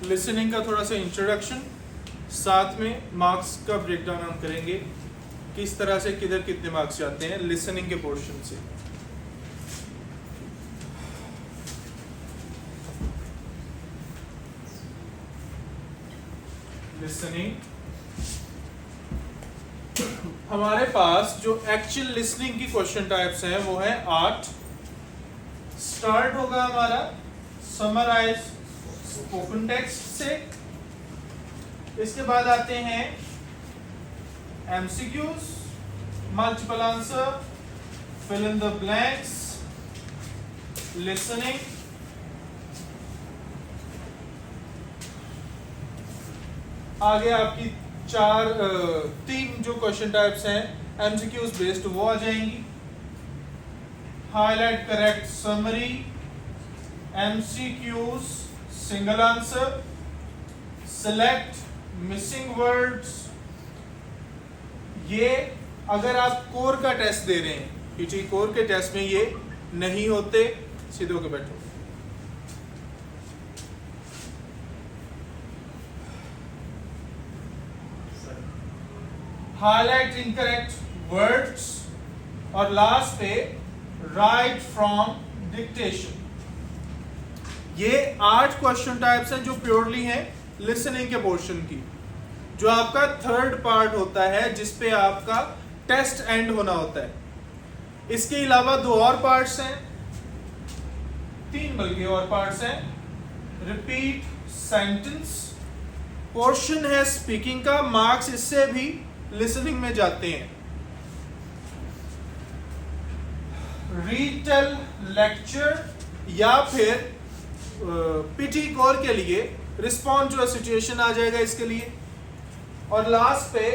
Listening का थोड़ा सा इंट्रोडक्शन, साथ में मार्क्स का ब्रेकडाउन हम करेंगे, किस तरह से किधर कितने मार्क्स जाते हैं लिसनिंग के पोर्शन से। लिसनिंग, हमारे पास जो एक्चुअल लिसनिंग की क्वेश्चन टाइप्स हैं वो है 8। स्टार्ट होगा हमारा समराइज स्पोकन टेक्स्ट से, इसके बाद आते हैं MCQs, multiple answer, fill in the blanks, listening, आगे आपकी तीन जो क्वेश्चन टाइप्स हैं एमसीक्यूज बेस्ड वो आ जाएंगी। Highlight correct summary, MCQs single answer, select missing words. ये अगर आप कोर का टेस्ट दे रहे हैं, पीटी कोर के टेस्ट में ये नहीं होते, सीधे होकर बैठो। हाईलाइट इनकरेक्ट वर्ड्स और लास्ट पे राइट फ्रॉम डिक्टेशन। ये 8 क्वेश्चन टाइप्स हैं जो प्योरली हैं लिसनिंग के पोर्शन की, जो आपका थर्ड पार्ट होता है जिसपे आपका टेस्ट एंड होना होता है। इसके अलावा 2 और पार्ट्स हैं, 3 बल्कि और पार्ट्स हैं। रिपीट सेंटेंस पोर्शन है स्पीकिंग का, मार्क्स इससे भी लिसनिंग में जाते हैं। रीटेल लेक्चर या फिर पीटी कोर के लिए रिस्पॉन्ड टू अ सिचुएशन आ जाएगा इसके लिए। और लास्ट पे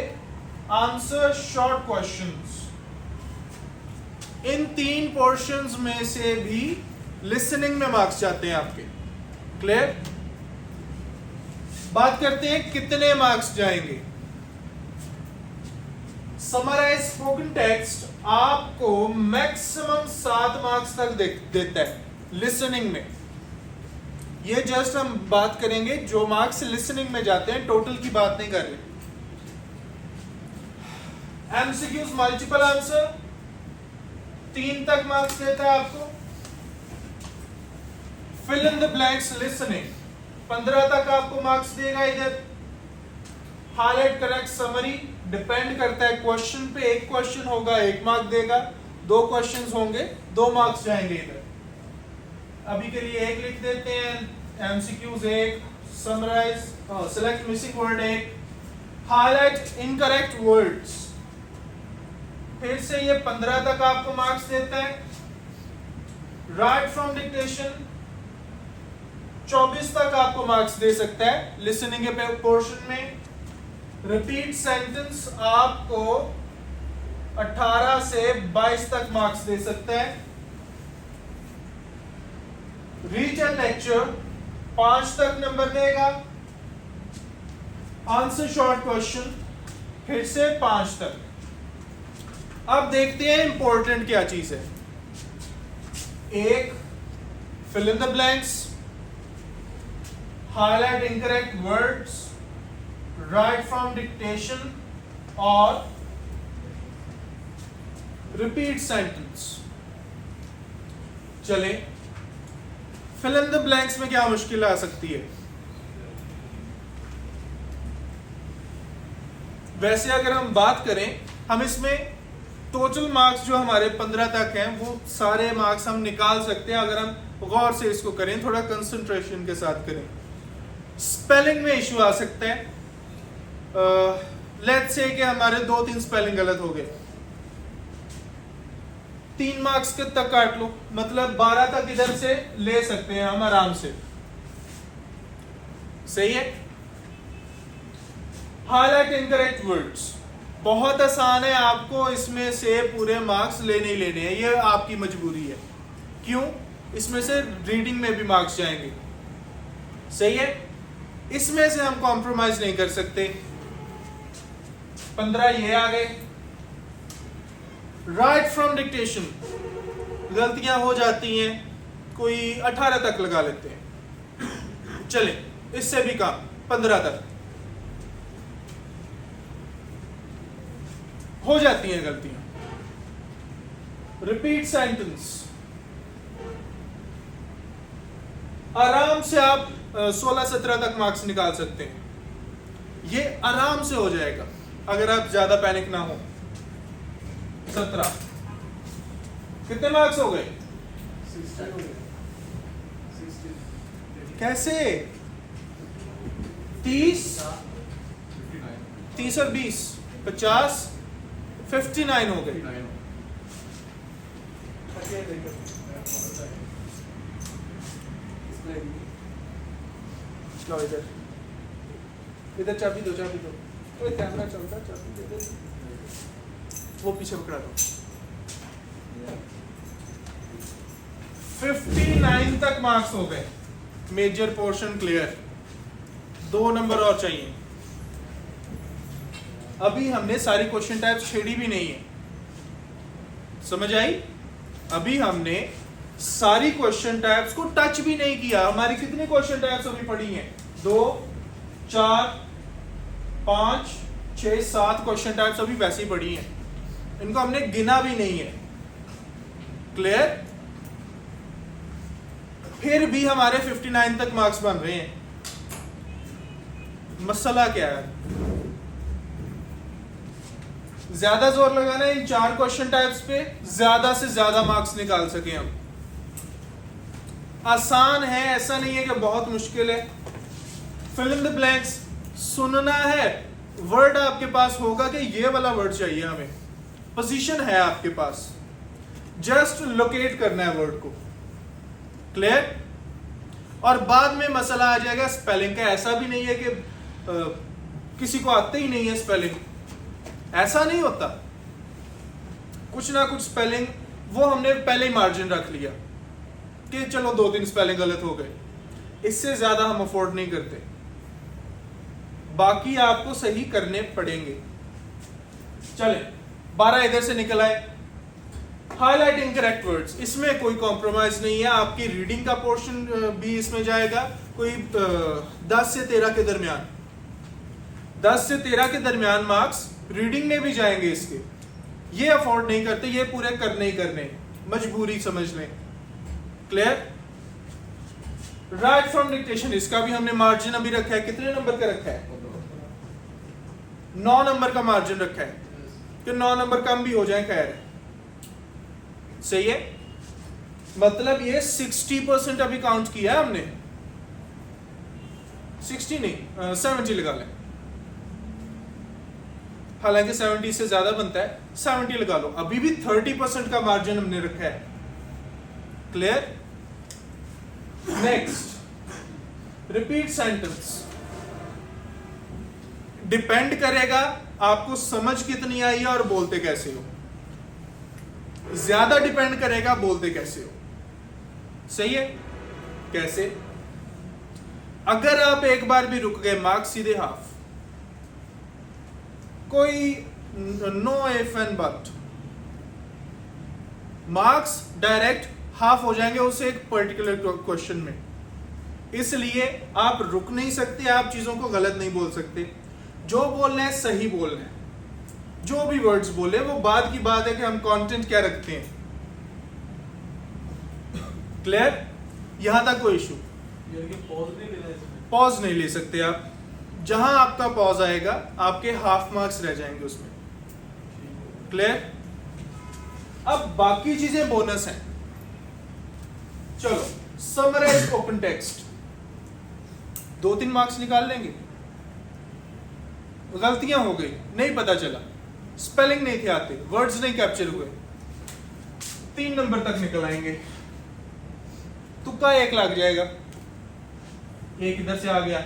आंसर शॉर्ट क्वेश्चंस। इन 3 पोर्शंस में से भी लिसनिंग में मार्क्स जाते हैं आपके। क्लियर? बात करते हैं कितने मार्क्स जाएंगे। समराइज स्पोकन टेक्स्ट आपको मैक्सिमम 7 मार्क्स तक देता है लिसनिंग में। ये जस्ट हम बात करेंगे जो मार्क्स लिसनिंग में जाते हैं, टोटल की बात नहीं कर रहे। एमसीक्यूज मल्टीपल आंसर 3 तक मार्क्स देता है आपको। Fill in the blanks listening 15 तक आपको मार्क्स देगा इधर। हाईलाइट करेक्ट समरी डिपेंड करता है क्वेश्चन पे, एक क्वेश्चन होगा 1 मार्क देगा, 2 क्वेश्चंस होंगे 2 मार्क्स जाएंगे इधर। अभी के लिए 1 लिख देते हैं। MCQs 1, summarize select missing word 1, highlight incorrect words फिर से ये 15 तक आपको मार्क्स देता है। राइट फ्रॉम डिक्टेशन 24 तक आपको मार्क्स दे सकता है लिसनिंग के पोर्शन में। रिपीट सेंटेंस आपको 18 से 22 तक मार्क्स दे सकता है। रीटेल लेक्चर 5 तक नंबर देगा। आंसर शॉर्ट क्वेश्चन फिर से 5 तक। अब देखते हैं इंपॉर्टेंट क्या चीज है। 1 fill in the blanks, highlight incorrect words, write from dictation और रिपीट सेंटेंस। चले, फिल इन द ब्लैंक्स में क्या मुश्किल आ सकती है। वैसे अगर हम बात करें, हम इसमें टोटल मार्क्स जो हमारे 15 तक हैं वो सारे मार्क्स हम निकाल सकते हैं अगर हम गौर से इसको करें, थोड़ा कंसंट्रेशन के साथ करें। स्पेलिंग में इश्यू आ सकता है। लेट्स से कि हमारे 2-3 स्पेलिंग गलत हो गए, 3 मार्क्स के तक काट लो, मतलब 12 तक इधर से ले सकते हैं हम आराम से। सही है। हाईलाइट इनकरेक्ट वर्ड्स बहुत आसान है, आपको इसमें से पूरे मार्क्स लेने ही लेने हैं, ये आपकी मजबूरी है। क्यों? इसमें से रीडिंग में भी मार्क्स जाएंगे। सही है, इसमें से हम कॉम्प्रोमाइज नहीं कर सकते। 15 ये आ गए। राइट फ्रॉम डिक्टेशन गलतियां हो जाती हैं, कोई 18 तक लगा लेते हैं। चले, इससे भी कम 15 तक हो जाती हैं गलतियां। रिपीट सेंटेंस आराम से आप 16-17 तक मार्क्स निकाल सकते हैं, ये आराम से हो जाएगा अगर आप ज्यादा पैनिक ना हो। 17 कितने मार्क्स हो गए? कैसे? 30 और 20 50 59 हो गए। इधर चाबी दो, चाबी दो, कैमरा चलता, चाबी दे दे, वो पीछे पकड़ा दो। 59 तक मार्क्स हो गए, मेजर पोर्शन क्लियर। 2 नंबर और चाहिए। अभी हमने सारी क्वेश्चन टाइप्स छेड़ी भी नहीं है, समझ आई? अभी हमने सारी क्वेश्चन टाइप्स को टच भी नहीं किया। हमारी कितनी क्वेश्चन टाइप्स अभी पड़ी हैं? 2 4 5 6 7 क्वेश्चन टाइप्स अभी वैसे ही पड़ी हैं, इनको हमने गिना भी नहीं है। क्लियर? फिर भी हमारे 59 तक मार्क्स बन रहे हैं। मसला क्या है? ज्यादा जोर लगाना है इन 4 क्वेश्चन टाइप्स पे, ज्यादा से ज्यादा मार्क्स निकाल सके हम। आसान है, ऐसा नहीं है कि बहुत मुश्किल है। फिल इन द ब्लैंक्स सुनना है, वर्ड आपके पास होगा कि ये वाला वर्ड चाहिए हमें, पोजीशन है आपके पास, जस्ट लोकेट करना है वर्ड को। क्लियर? और बाद में मसला आ जाएगा स्पेलिंग का। ऐसा भी नहीं है कि किसी को आते ही नहीं है स्पेलिंग, ऐसा नहीं होता। कुछ ना कुछ स्पेलिंग वो हमने पहले ही मार्जिन रख लिया कि चलो 2-3 स्पेलिंग गलत हो गए, इससे ज्यादा हम अफोर्ड नहीं करते, बाकी आपको सही करने पड़ेंगे। चले 12 इधर से निकल आए। हाईलाइट इनकरेक्ट वर्ड्स, इसमें कोई कॉम्प्रोमाइज नहीं है। आपकी रीडिंग का पोर्शन भी इसमें जाएगा, कोई 10 से 13 के दरमियान, 10 से 13 के दरमियान मार्क्स रीडिंग में भी जाएंगे इसके। ये अफोर्ड नहीं करते, ये पूरे करने ही करने, मजबूरी समझ लें। क्लियर? राइट फ्रॉम डिक्टेशन, इसका भी हमने मार्जिन अभी रखा है। कितने नंबर का रखा है? 9 नंबर का मार्जिन रखा है कि 9 नंबर कम भी हो जाए, खैर सही है। मतलब ये 60% अभी काउंट किया है हमने, 60 नहीं 70 लगा लें, हालांकि 70 से ज्यादा बनता है, 70 लगा लो। अभी भी 30% का मार्जिन हमने रखा है। Clear? Next, repeat sentence. Depend करेगा आपको समझ कितनी आई है और बोलते कैसे हो, ज्यादा डिपेंड करेगा बोलते कैसे हो। सही है? कैसे? अगर आप एक बार भी रुक गए, मार्क्स सीधे हाफ। कोई know if and but, marks direct half हो जाएंगे उस एक पर्टिकुलर क्वेश्चन में। इसलिए आप रुक नहीं सकते, आप चीजों को गलत नहीं बोल सकते। जो बोलना है सही बोलना है, जो भी वर्ड्स बोले वो बाद की बात है कि हम कंटेंट क्या रखते हैं। क्लियर? यहां तक कोई इशू? पॉज नहीं ले सकते आप। जहां आपका पॉज आएगा आपके हाफ मार्क्स रह जाएंगे उसमें। क्लियर? अब बाकी चीजें बोनस हैं। चलो समराइज ओपन टेक्स्ट, 2-3 मार्क्स निकाल लेंगे। गलतियां हो गई, नहीं पता चला, स्पेलिंग नहीं थे आते, वर्ड्स नहीं कैप्चर हुए, 3 नंबर तक निकल आएंगे। तुक्का 1 लग जाएगा, 1 इधर से आ गया।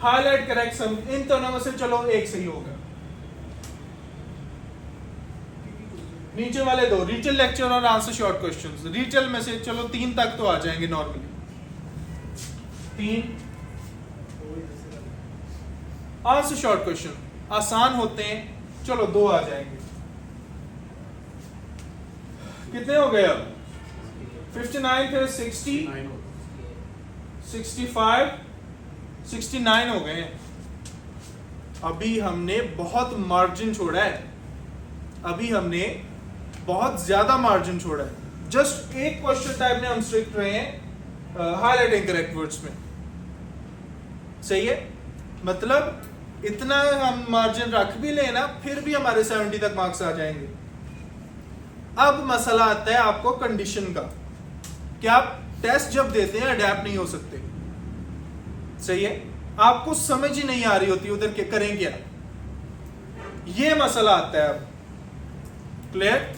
हाईलाइट करेक्ट सम, इन दोनों में से चलो 1 सही होगा। नीचे वाले 2, रीटेल लेक्चर और आंसर शॉर्ट क्वेश्चंस। रीटेल में से चलो 3 तक तो आ जाएंगे नॉर्मली, 3। आंसर शॉर्ट क्वेश्चन आसान होते हैं, चलो 2 आ जाएंगे। कितने हो गए अब? 59 फिर 60, 65, 69 हो गए हैं। अभी हमने बहुत मार्जिन छोड़ा है, अभी हमने बहुत ज्यादा मार्जिन छोड़ा है। जस्ट एक क्वेश्चन टाइप में हम स्ट्रिक्ट रहे हैं हाईलाइटिंग करेक्ट वर्ड्स में, सही है। मतलब इतना हम मार्जिन रख भी लेना फिर भी हमारे 70 तक मार्क्स आ जाएंगे। अब मसला आता है आपको कंडीशन का कि आप टेस्ट जब देते हैं अडेप्ट नहीं हो सकते, सही है। आपको समझ ही नहीं आ रही होती उधर के करें क्या, ये मसला आता है। अब क्लियर,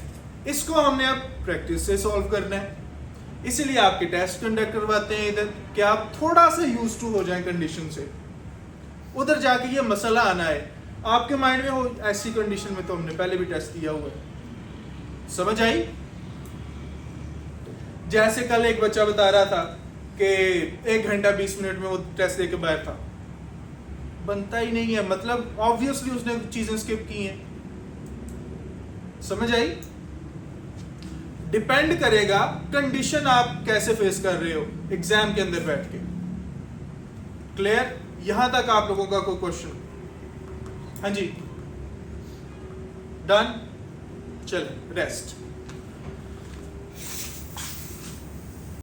इसको हमने अब प्रैक्टिस से सॉल्व करना है, इसलिए आपके टेस्ट कंडक्ट करवाते हैं इधर कि आप थोड़ा सा यूज टू हो जाएं कंडीशन से। उधर जाके ये मसला आना है आपके माइंड में हो, ऐसी कंडीशन में तो हमने पहले भी टेस्ट दिया हुआ है। समझ आई? जैसे कल एक बच्चा बता रहा था कि 1 घंटा 20 मिनट में वो टेस्ट देके बाहर था, बनता ही नहीं है। मतलब ऑब्वियसली उसने चीजें स्किप की हैं। समझ आई? डिपेंड करेगा कंडीशन आप कैसे फेस कर रहे हो एग्जाम के अंदर बैठ के। क्लियर? यहां तक आप लोगों का कोई क्वेश्चन? हाँ जी, डन। चलो रेस्ट।